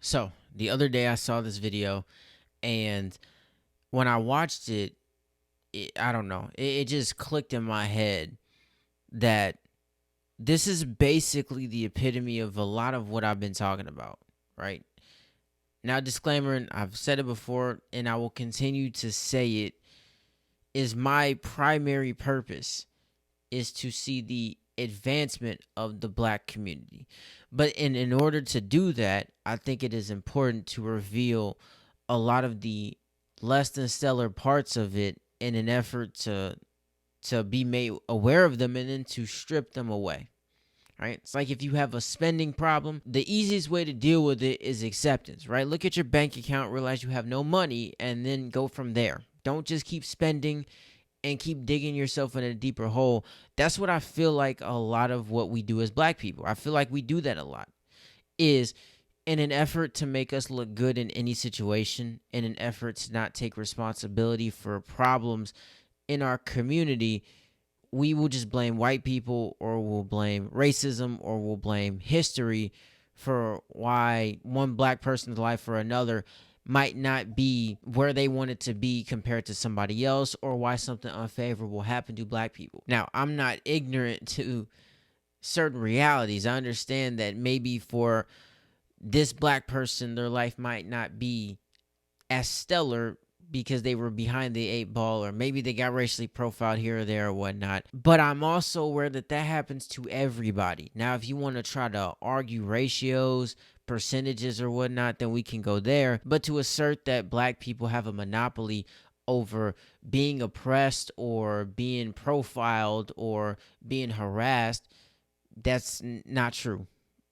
So the other day I saw this video, and when I watched it, I don't know, it just clicked in my head that this is basically the epitome of a lot of what I've been talking about, right? Now, disclaimer, and I've said it before, and I will continue to say it, is my primary purpose is to see the advancement of the Black community. But in order to do that, I think it is important to reveal a lot of the less than stellar parts of it in an effort to be made aware of them and then to strip them away. Right? It's like if you have a spending problem, the easiest way to deal with it is acceptance, right? Look at your bank account, realize you have no money, and then go from there. Don't just keep spending and keep digging yourself in a deeper hole. That's what I feel like a lot of what we do as Black people. I feel like we do that a lot, is in an effort to make us look good in any situation, in an effort to not take responsibility for problems in our community, we will just blame white people, or we'll blame racism, or we'll blame history for why one Black person's life or another might not be where they want it to be compared to somebody else, or why something unfavorable happened to Black people. Now, I'm not ignorant to certain realities. I understand that maybe for this Black person, their life might not be as stellar because they were behind the 8 ball, or maybe they got racially profiled here or there or whatnot. But I'm also aware that that happens to everybody. Now, if you want to try to argue ratios, percentages, or whatnot, then we can go there. But to assert that Black people have a monopoly over being oppressed or being profiled or being harassed, that's not true.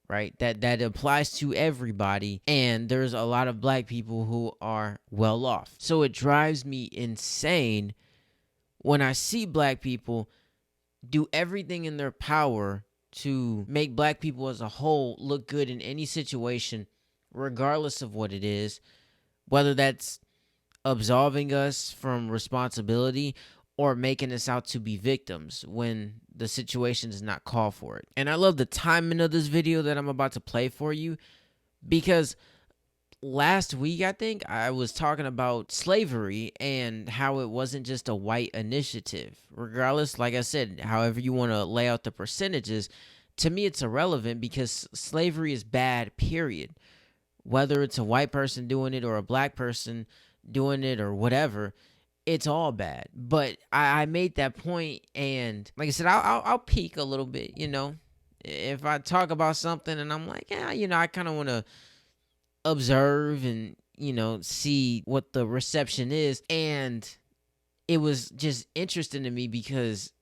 Right? That applies to everybody, and there's a lot of Black people who are well off. So it drives me insane when I see Black people do everything in their power to make Black people as a whole look good in any situation, regardless of what it is, whether that's absolving us from responsibility or making us out to be victims when the situation does not call for it. And I love the timing of this video that I'm about to play for you, because last week, I think, I was talking about slavery and how it wasn't just a white initiative. Regardless, like I said, however you want to lay out the percentages, to me it's irrelevant, because slavery is bad, period. Whether it's a white person doing it or a Black person doing it or whatever, it's all bad. But I made that point, and like I said, I'll peek a little bit, if I talk about something and I'm like, yeah, I kind of want to observe and, see what the reception is. And it was just interesting to me because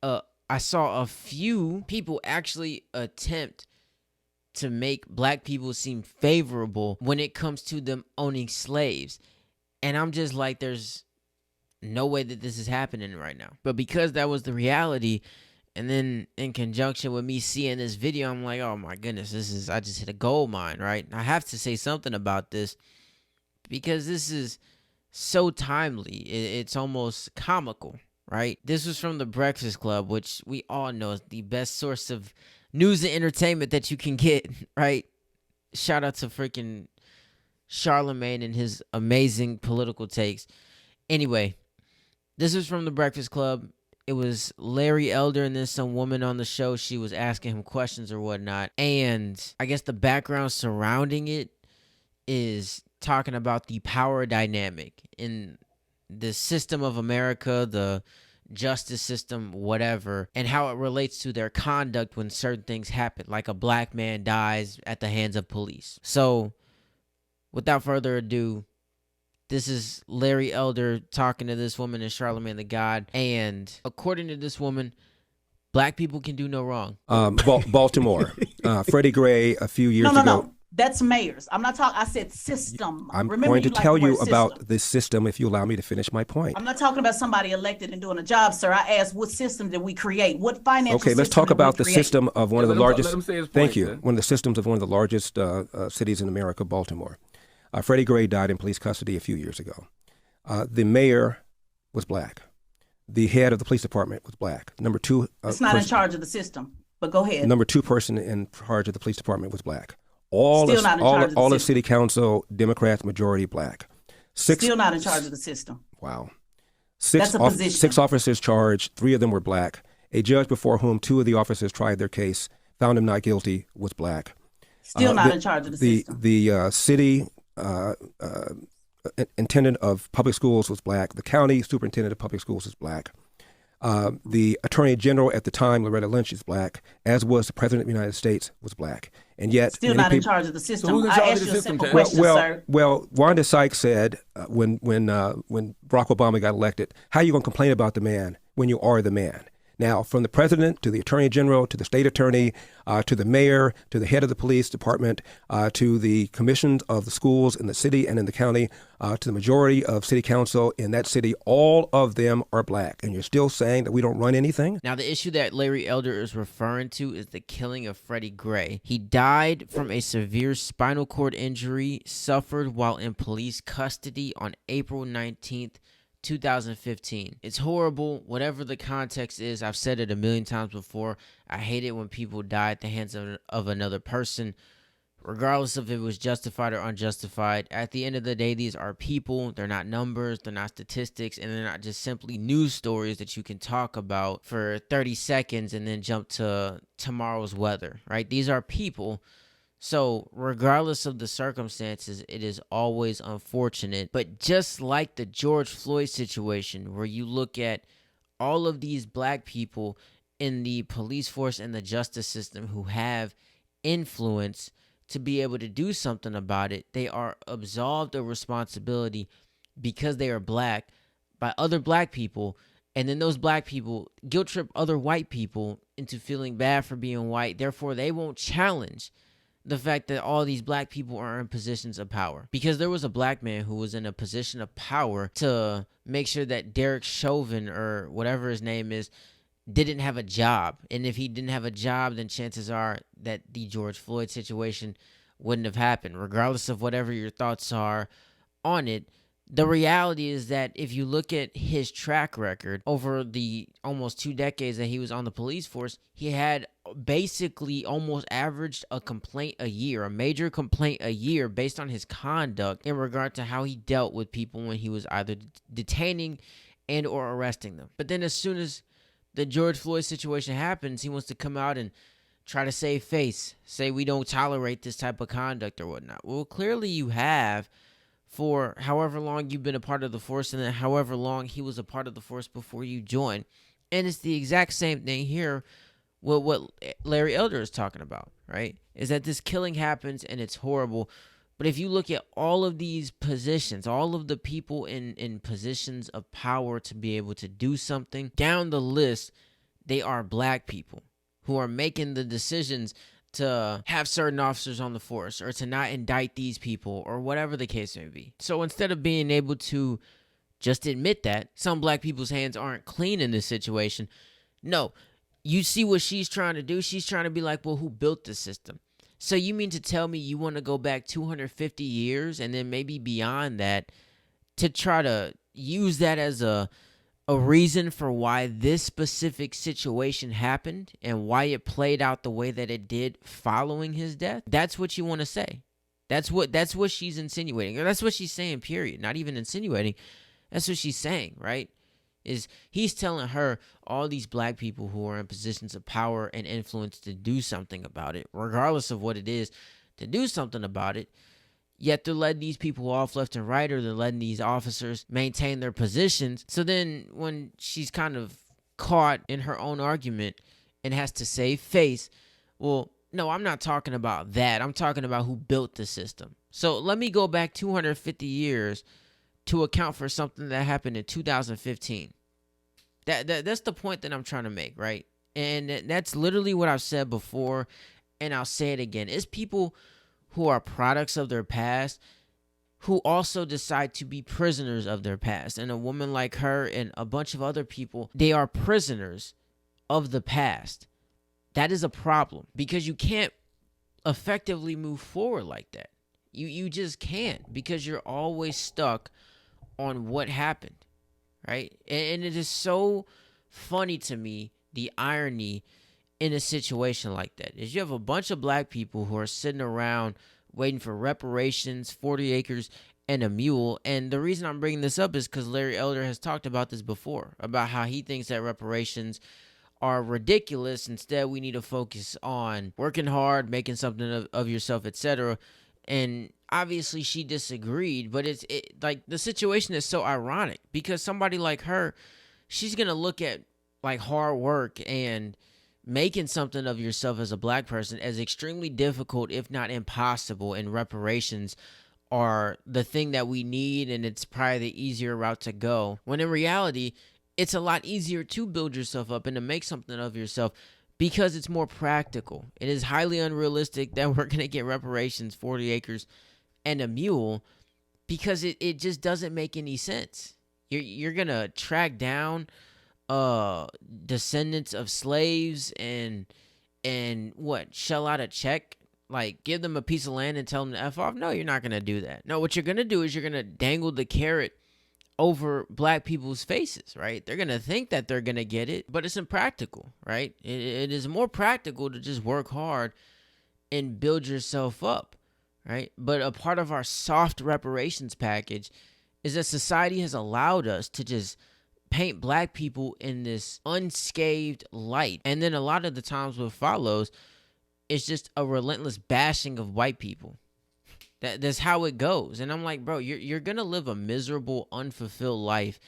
I saw a few people actually attempt to make Black people seem favorable when it comes to them owning slaves. And I'm just like, there's no way that this is happening right now. But because that was the reality, and then in conjunction with me seeing this video, I'm like, oh my goodness, I just hit a gold mine, right? I have to say something about this because this is so timely. It's almost comical, right? This was from The Breakfast Club, which we all know is the best source of news and entertainment that you can get, right? Shout out to freaking Charlemagne and his amazing political takes. Anyway, this was from The Breakfast Club. It was Larry Elder and then some woman on the show. She was asking him questions or whatnot. And I guess the background surrounding it is talking about the power dynamic in the system of America, the justice system, whatever, and how it relates to their conduct when certain things happen, like a Black man dies at the hands of police. So, without further ado, this is Larry Elder talking to this woman and Charlemagne the God. And according to this woman, Black people can do no wrong. Baltimore. Freddie Gray a few years ago. No. That's mayors. I'm not talking. I said system. I'm going to tell you about the system if you allow me to finish my point. I'm not talking about somebody elected and doing a job, sir. I asked what system did we create? What financial system? Okay, let's talk about the system of one of the largest. Let him say his point, thank you. man. One of the systems of one of the largest cities in America, Baltimore. Freddie Gray died in police custody a few years ago. The mayor was Black. The head of the police department was Black. Number two. It's not in charge of the system, but go ahead. Number two person in charge of the police department was Black. Still not in charge of the all of system. city council, Democrats, majority black. Still not in charge of the system. Wow. That's a position. 6 officers charged, 3 of them were black. A judge before whom 2 of the officers tried their case found him not guilty was black. Still not in charge of the system. The city intendant of public schools was black. The county superintendent of public schools is black. The attorney general at the time, Loretta Lynch, is black, as was the president of the United States, was black. And yet, still not in charge of the system. So who's in I charge of asked the you a system, simple Ted? question, sir. Well, Wanda Sykes said when Barack Obama got elected, how are you going to complain about the man when you are the man? Now, from the president to the attorney general to the state attorney to the mayor to the head of the police department to the commissions of the schools in the city and in the county to the majority of city council in that city, all of them are black. And you're still saying that we don't run anything? Now, the issue that Larry Elder is referring to is the killing of Freddie Gray. He died from a severe spinal cord injury suffered while in police custody on April 19th, 2015. It's horrible, whatever the context is. I've said it a million times before. I hate it when people die at the hands of another person, regardless if it was justified or unjustified. At the end of the day, these are people. They're not numbers, they're not statistics, and they're not just simply news stories that you can talk about for 30 seconds and then jump to tomorrow's weather, right? These are people. So regardless of the circumstances, it is always unfortunate. But just like the George Floyd situation, where you look at all of these black people in the police force and the justice system who have influence to be able to do something about it, they are absolved of responsibility because they are black by other black people. And then those black people guilt trip other white people into feeling bad for being white. Therefore, they won't challenge the fact that all these black people are in positions of power. Because there was a black man who was in a position of power to make sure that Derek Chauvin, or whatever his name is, didn't have a job. And if he didn't have a job, then chances are that the George Floyd situation wouldn't have happened. Regardless of whatever your thoughts are on it, the reality is that if you look at his track record over the almost 2 decades that he was on the police force, he had basically almost averaged a complaint a year, a major complaint a year, based on his conduct in regard to how he dealt with people when he was either detaining and or arresting them. But then as soon as the George Floyd situation happens, he wants to come out and try to save face, say we don't tolerate this type of conduct or whatnot. Well, clearly you have, for however long you've been a part of the force, and then however long he was a part of the force before you joined. And it's the exact same thing here with what Larry Elder is talking about, right? Is that this killing happens and it's horrible. But if you look at all of these positions, all of the people in positions of power to be able to do something, down the list, they are black people who are making the decisions to have certain officers on the force or to not indict these people or whatever the case may be. So instead of being able to just admit that some black people's hands aren't clean in this situation, no, you see what she's trying to do? She's trying to be like, well, who built the system? So you mean to tell me you want to go back 250 years and then maybe beyond that to try to use that as a reason for why this specific situation happened and why it played out the way that it did following his death? That's what you want to say. That's what she's insinuating. Or that's what she's saying, period. Not even insinuating. That's what she's saying, right? Is he's telling her all these black people who are in positions of power and influence to do something about it, regardless of what it is, to do something about it. Yet they're letting these people off left and right, or they're letting these officers maintain their positions. So then when she's kind of caught in her own argument and has to save face, well, no, I'm not talking about that. I'm talking about who built the system. So let me go back 250 years to account for something that happened in 2015. That's the point that I'm trying to make, right? And that's literally what I've said before, and I'll say it again. It's people who are products of their past who also decide to be prisoners of their past. And a woman like her and a bunch of other people, they are prisoners of the past. That is a problem, because you can't effectively move forward like that. You just can't, because you're always stuck on what happened, right? And it is so funny to me, the irony in a situation like that is you have a bunch of black people who are sitting around waiting for reparations, 40 acres, and a mule. And the reason I'm bringing this up is because Larry Elder has talked about this before, about how he thinks that reparations are ridiculous. Instead, we need to focus on working hard, making something of yourself, etc. And obviously she disagreed, but like the situation is so ironic because somebody like her, she's going to look at like hard work and making something of yourself as a black person as extremely difficult, if not impossible, and reparations are the thing that we need, and it's probably the easier route to go. When in reality, it's a lot easier to build yourself up and to make something of yourself because it's more practical. It is highly unrealistic that we're going to get reparations, 40 acres, and a mule because it just doesn't make any sense. You're going to track down descendants of slaves and what, shell out a check, like give them a piece of land and tell them to F off? No, you're not going to do that. No, what you're going to do is you're going to dangle the carrot over black people's faces, right? They're going to think that they're going to get it, but it's impractical, right? It is more practical to just work hard and build yourself up, right? But a part of our soft reparations package is that society has allowed us to just paint black people in this unscathed light. And then a lot of the times what follows is just a relentless bashing of white people. That's how it goes. And I'm like, bro, you're going to live a miserable, unfulfilled life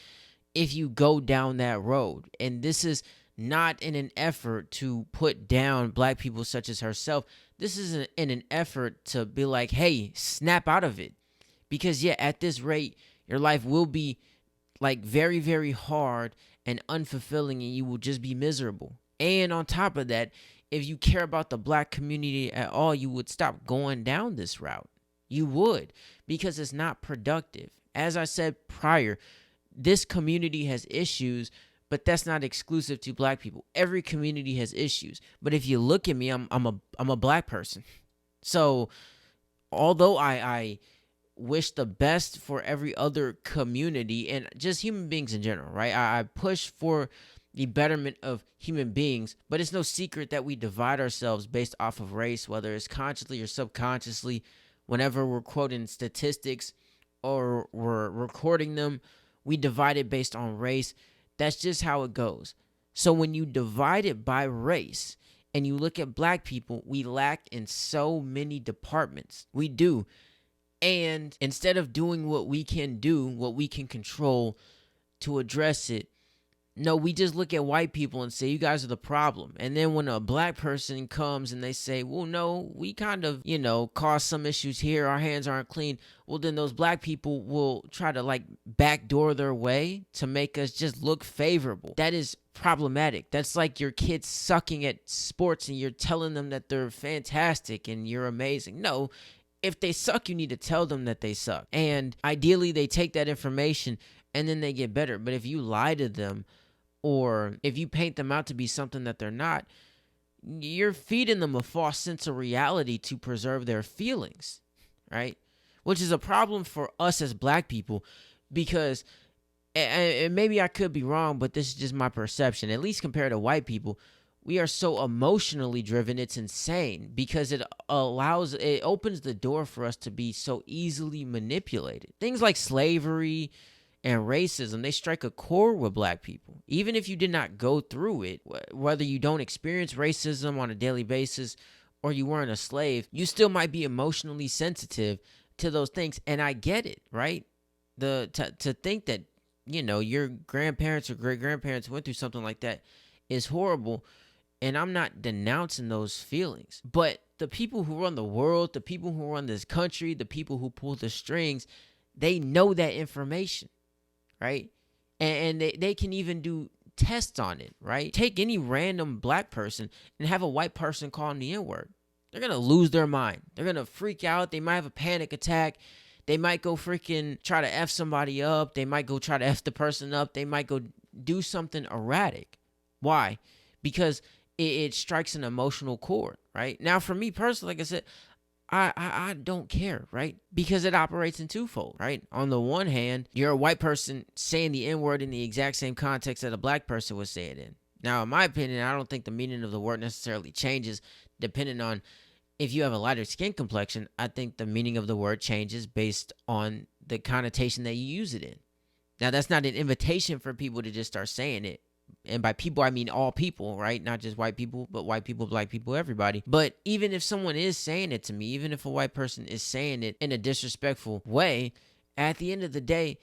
if you go down that road. And this is not in an effort to put down black people such as herself. This is in an effort to be like, hey, snap out of it. Because, yeah, at this rate, your life will be like very, very hard and unfulfilling, and you will just be miserable. And on top of that, if you care about the black community at all, you would stop going down this route. You would, because it's not productive. As I said prior, this community has issues, but that's not exclusive to black people. Every community has issues. But if you look at me, I'm a black person. So although I wish the best for every other community and just human beings in general, right? I push for the betterment of human beings, but it's no secret that we divide ourselves based off of race, whether it's consciously or subconsciously. Whenever we're quoting statistics or we're recording them, we divide it based on race. That's just how it goes. So when you divide it by race and you look at black people, we lack in so many departments. We do. And instead of doing what we can do, what we can control to address it, no, we just look at white people and say, you guys are the problem. And then when a black person comes and they say, well, no, we kind of, caused some issues here. Our hands aren't clean. Well, then those black people will try to like backdoor their way to make us just look favorable. That is problematic. That's like your kids sucking at sports and you're telling them that they're fantastic and you're amazing. No, if they suck, you need to tell them that they suck. And ideally, they take that information and then they get better. But if you lie to them, or if you paint them out to be something that they're not, you're feeding them a false sense of reality to preserve their feelings, right? Which is a problem for us as black people because, and maybe I could be wrong, but this is just my perception, at least compared to white people, we are so emotionally driven, it's insane because it opens the door for us to be so easily manipulated. Things like slavery and racism, they strike a chord with black people. Even if you did not go through it, whether you don't experience racism on a daily basis or you weren't a slave, you still might be emotionally sensitive to those things. And I get it, right? To think that, your grandparents or great-grandparents went through something like that is horrible. And I'm not denouncing those feelings. But the people who run the world, the people who run this country, the people who pull the strings, they know that information. Right? And they can even do tests on it, right? Take any random black person and have a white person call them the N-word. They're going to lose their mind. They're going to freak out. They might have a panic attack. They might go freaking try to F somebody up. They might go try to F the person up. They might go do something erratic. Why? Because it strikes an emotional chord, right? Now, for me personally, like I said, I don't care, right? Because it operates in twofold, right? On the one hand, you're a white person saying the N-word in the exact same context that a black person would say it in. Now, in my opinion, I don't think the meaning of the word necessarily changes depending on if you have a lighter skin complexion, I think the meaning of the word changes based on the connotation that you use it in. Now, that's not an invitation for people to just start saying it. And by people, I mean all people, right? Not just white people, but white people, black people, everybody. But even if someone is saying it to me, even if a white person is saying it in a disrespectful way, at the end of the day,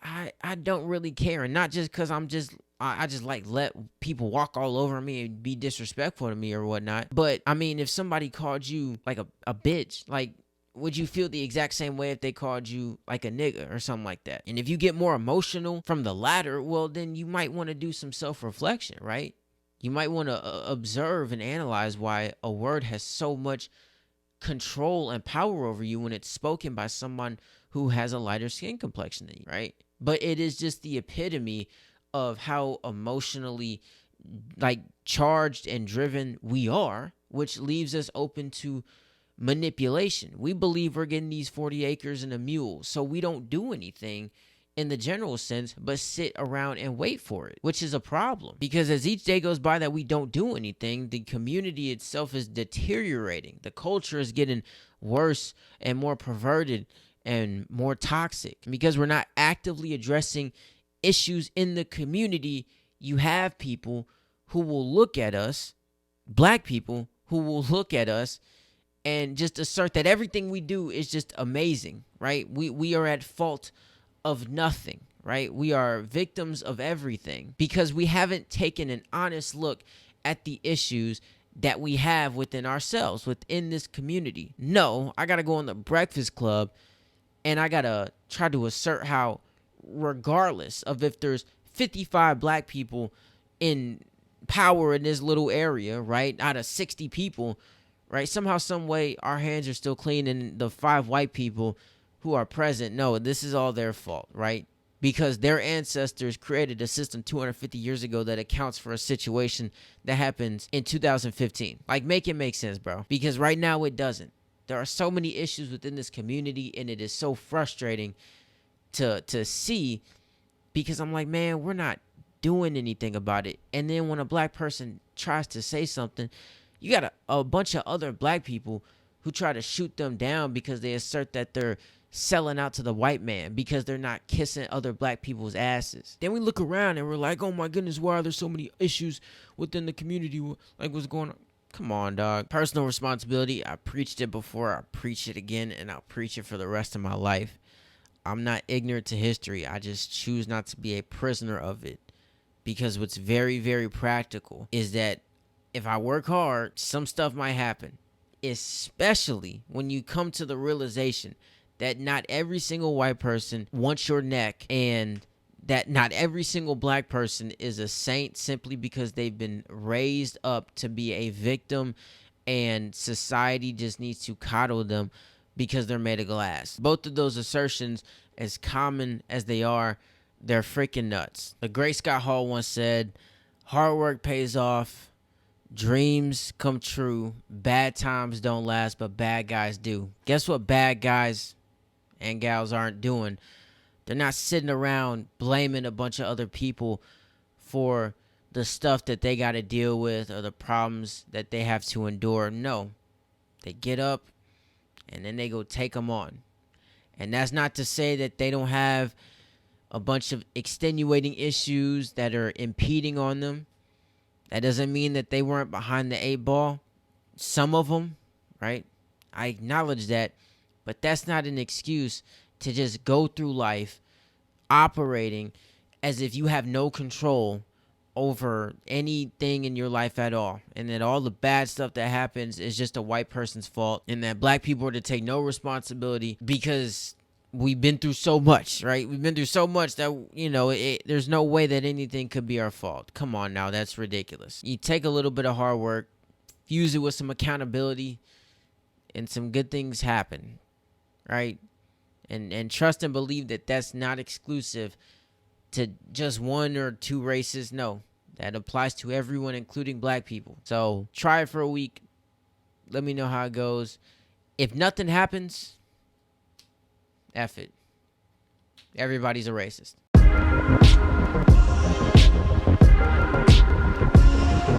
I don't really care. And not just because I just like let people walk all over me and be disrespectful to me or whatnot. But I mean, if somebody called you like a bitch, like, would you feel the exact same way if they called you like a nigga or something like that? And if you get more emotional from the latter, well, then you might want to do some self-reflection, right? You might want to observe and analyze why a word has so much control and power over you when it's spoken by someone who has a lighter skin complexion than you, right? But it is just the epitome of how emotionally like charged and driven we are, which leaves us open to manipulation. We believe we're getting these 40 acres and a mule, so we don't do anything in the general sense, but sit around and wait for it, which is a problem. Because as each day goes by that we don't do anything, the community itself is deteriorating. The culture is getting worse and more perverted and more toxic. Because we're not actively addressing issues in the community, you have people who will look at us, black people who will look at us and just assert that everything we do is just amazing, right? We are at fault of nothing, right? We are victims of everything because we haven't taken an honest look at the issues that we have within ourselves, within this community. No, I got to go on the Breakfast Club and I got to try to assert how, regardless of if there's 55 black people in power in this little area, right, out of 60 people, right, somehow, some way, our hands are still clean, and the 5 white people who are present, no, this is all their fault, right? Because their ancestors created a system 250 years ago that accounts for a situation that happens in 2015. Like, make it make sense, bro. Because right now it doesn't. There are so many issues within this community, and it is so frustrating to see, because I'm like, man, we're not doing anything about it. And then when a black person tries to say something, you got a bunch of other black people who try to shoot them down because they assert that they're selling out to the white man because they're not kissing other black people's asses. Then we look around and we're like, oh my goodness, why are there so many issues within the community? Like, what's going on? Come on, dog. Personal responsibility. I preached it before. I preach it again, and I'll preach it for the rest of my life. I'm not ignorant to history. I just choose not to be a prisoner of it. Because what's very, very practical is that if I work hard, some stuff might happen. Especially when you come to the realization that not every single white person wants your neck, and that not every single black person is a saint simply because they've been raised up to be a victim and society just needs to coddle them because they're made of glass. Both of those assertions, as common as they are, they're freaking nuts. The great Scott Hall once said, hard work pays off, dreams come true, bad times don't last, but bad guys do. Guess what bad guys and gals aren't doing? They're not sitting around blaming a bunch of other people for the stuff that they got to deal with or the problems that they have to endure. No, they get up and then they go take them on. And that's not to say that they don't have a bunch of extenuating issues that are impeding on them. That doesn't mean that they weren't behind the 8 ball. Some of them, right? I acknowledge that. But that's not an excuse to just go through life operating as if you have no control over anything in your life at all. And that all the bad stuff that happens is just a white person's fault. And that black people are to take no responsibility because we've been through so much, right? We've been through so much that, you know, there's no way that anything could be our fault. Come on now, that's ridiculous. You take a little bit of hard work, fuse it with some accountability, and some good things happen, right? And trust and believe that that's not exclusive to just 1 or 2 races. No, that applies to everyone, including black people. So try it for a week. Let me know how it goes. If nothing happens, F it. Everybody's a racist.